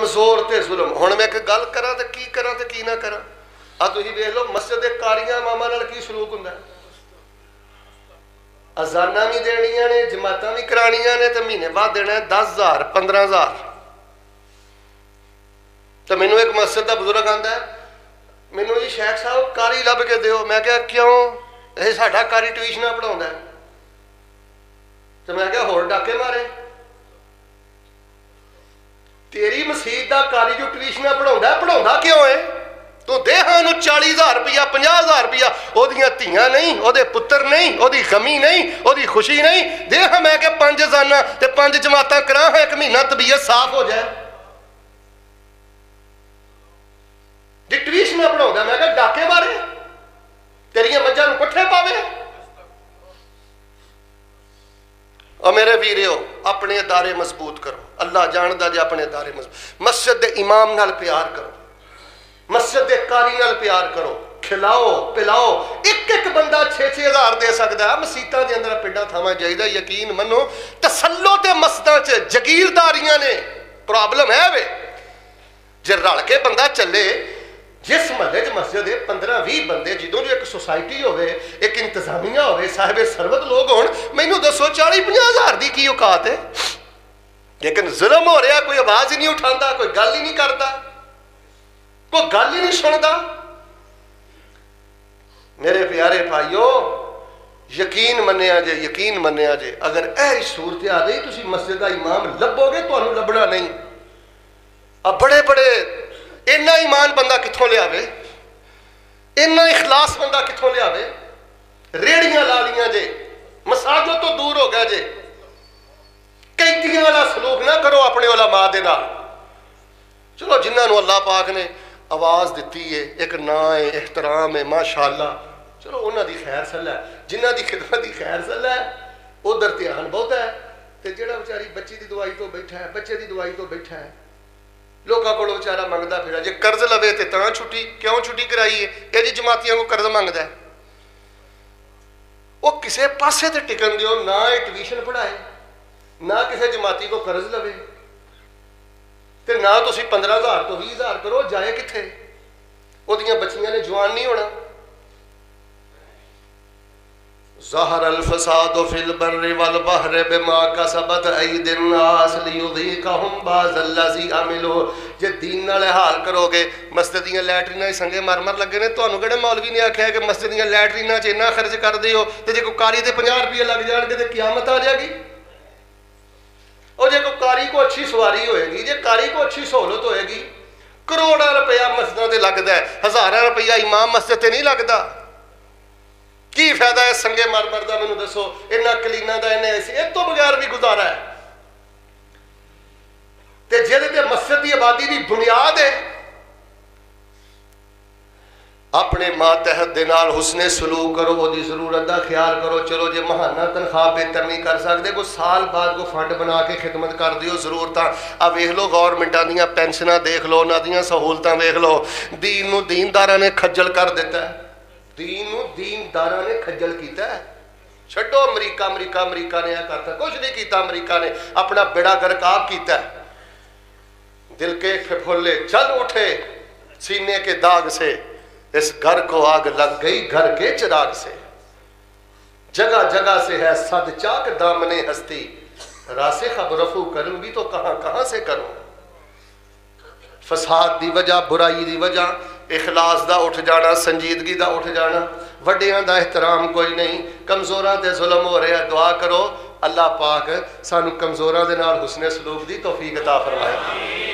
کمزور تے ظلم. ہن میں ایک گل کراں تے کی کراں تے کی نہ کراں. تسی ویکھ لو مسجد قاریاں اماماں نال کی سلوک ہوندا ہے. اذاناں بھی دینیاں نے, جماعتاں بھی کرانیاں نے, تے مہینے بعد دینا ہے 10,000 15,000. تو مینوں ایک مسجد دا بزرگ آندا ہے, مینوں جی شیخ صاحب کاری لب کے دیو. میں کہا کیوں؟ یہ ساڈا کاری ٹیوشناں پڑھاوندا ہے. تو میں کہا ہور ڈاکے مارے. تیری مسجد دا کاری جو ٹیوشناں پڑھاوندا کیوں ہے؟ تو دے ہاں 40,000 روپیہ 50,000 روپیہ. وہ دھیاں نہیں, وہ پتر نہیں, وہ غمی نہیں, وہ خوشی نہیں. دے ہاں میں کہ 5 اذاناں تے 5 جماعتاں کراں ہاں, ایک مہینہ طبیعت صاف ہو جائے. جی ٹیوشناں پڑھاوندا, میں کہ ڈاکے مارے تیریاں مجھاں نوں پٹھے پاوے. اور میرے ویریو اپنے ادارے مضبوط کرو. اللہ جاندا جے اپنے ادارے مضبوط. مسجد دے امام نال پیار کرو, مسجد دے قاری نال پیار کرو, کھلاؤ پلاؤ. ایک بندہ 6-6 ہزار دے سکتا ہے. مسیتاں دے اندر پنڈاں تھاواں جائیدا, یقین منو تسلط مسجداں چ جگیرداریاں نے پرابلم ہے وے. جے رل کے بندہ چلے, جس محلے مسجد ہے 15-20 بندے, جدوں جو ایک سوسائٹی ہوئے, ایک انتظامیہ ہوئے, صاحب سربت لوگ ہون, مینوں دسو 40-50 ہزار دی کی اوقات ہے. لیکن ظلم ہو رہا, کوئی آواز ہی نہیں اٹھاندا, کوئی گل ہی نہیں کرتا, کوئی گل ہی نہیں سنتا. میرے پیارے بھائیو یقین منیا جے, یقین منیا جے, اگر ایسی صورت آ گئی تسی مسجد کا امام لبو گے, تمہیں لبنا نہیں. اب بڑے بڑے اینا ایمان بندہ کتھوں لے آوے, اینا اخلاص بندہ کتھوں لے آوے. ریڑیاں لا لیاں جے, مساجد تو دور ہو گیا جے. قیدیاں والا سلوک نہ کرو اپنے علماء دے نال. چلو جنہاں نو اللہ پاک نے آواز دیتی ہے, ایک نا ہے, احترام ہے, ماشاءاللہ, چلو انہاں دی خیر سلا ہے. جنہاں دی خدمت دی خیر سلا ہے ادھر دھیان بہت ہے. تے جڑا بیچاری بچی دی دوائی تو بیٹھا ہے, بچے دی دوائی تو بیٹھا ہے, لوکاں کولوں بیچارہ منگدا پھرا. جے قرض لوے تے تاں چھٹی, کیوں چھٹی کرائی ہے؟ کہ جی جماعتیاں کو قرض منگدا ہے. وہ کسے پاسے تے ٹکن دیو, نہ ٹیوشن پڑھائے, نہ کسے جماعتی کو قرض لوے, تے نہ تسی 15,000 تو 20,000 کرو. جائے کتھے؟ وہ دیاں بچیاں نے جوان نہیں ہونا. ظہر الفساد فی البر والبحر بما کسبت ایدی الناس لیذیقہم بعض الذی عملوا. جے دین نال حال کرو گے, مسجد دیاں لیٹریناں سنگے مرمر لگے نے, تانوں کہڑے مولوی نے آکھیا ہے کہ مسجد دیاں لیٹریناں چ اتنا خرچ کر دیو, تے جے کوئی کاری تے 50 روپیے لگ جان گے تے قیامت آ جائے گی. اور جے کوئی کاری کو اچھی سواری ہوئے گی, جے کاری کو اچھی سہولت ہوئے گی, کروڑاں روپیہ مسجداں تے لگدا ہے, 1000 روپیہ امام مسجد تے نہیں لگدا. کی فائدہ ہے سنگے مرمر دا؟ مینوں دسو. انہاں کلینا دا انہیں ایسی اس تو بغیر بھی گزارا ہے. تے جہدے تے مسجد دی آبادی دی بنیاد ہے, اپنے ماتحت دے نال حسن سلوک کرو, وہ دی ضرورت دا خیال کرو. چلو جے ماہانہ تنخواہ بہتر نہیں کر سکتے, کوئی سال بعد کو فنڈ بنا کے خدمت کر دیو ضرورتاں. آ ویکھ لو گورنمنٹاں دیاں پینشناں دیکھ لو, انہاں دیاں سہولتاں ویکھ لو. دین نو دینداراں نے کھجل کر دیتا ہے, دین نو دینداراں نے کھجل کیتا ہے. چھڈو امریکہ نے یہ کرتا, کچھ نہیں کیتا. امریکہ نے اپنا بیڑا گرک آپ کیتا ہے. دل کے پھپھولے جل اٹھے سینے کے داغ سے, اس گھر کو آگ لگ گئی گھر کے چراغ سے. جگہ جگہ سے ہے صد چاک دامن ہستی, راسخ اب رفو کروں بھی تو کہاں کہاں سے کروں. فساد دی وجہ, برائی دی وجہ, اخلاص دا اٹھ جانا, سنجیدگی دا اٹھ جانا, وڈیاں دا احترام کوئی نہیں, کمزوراں تے ظلم ہو رہا. دعا کرو اللہ پاک سانو کمزوراں دے نال حسن سلوک دی توفیق عطا فرمائے.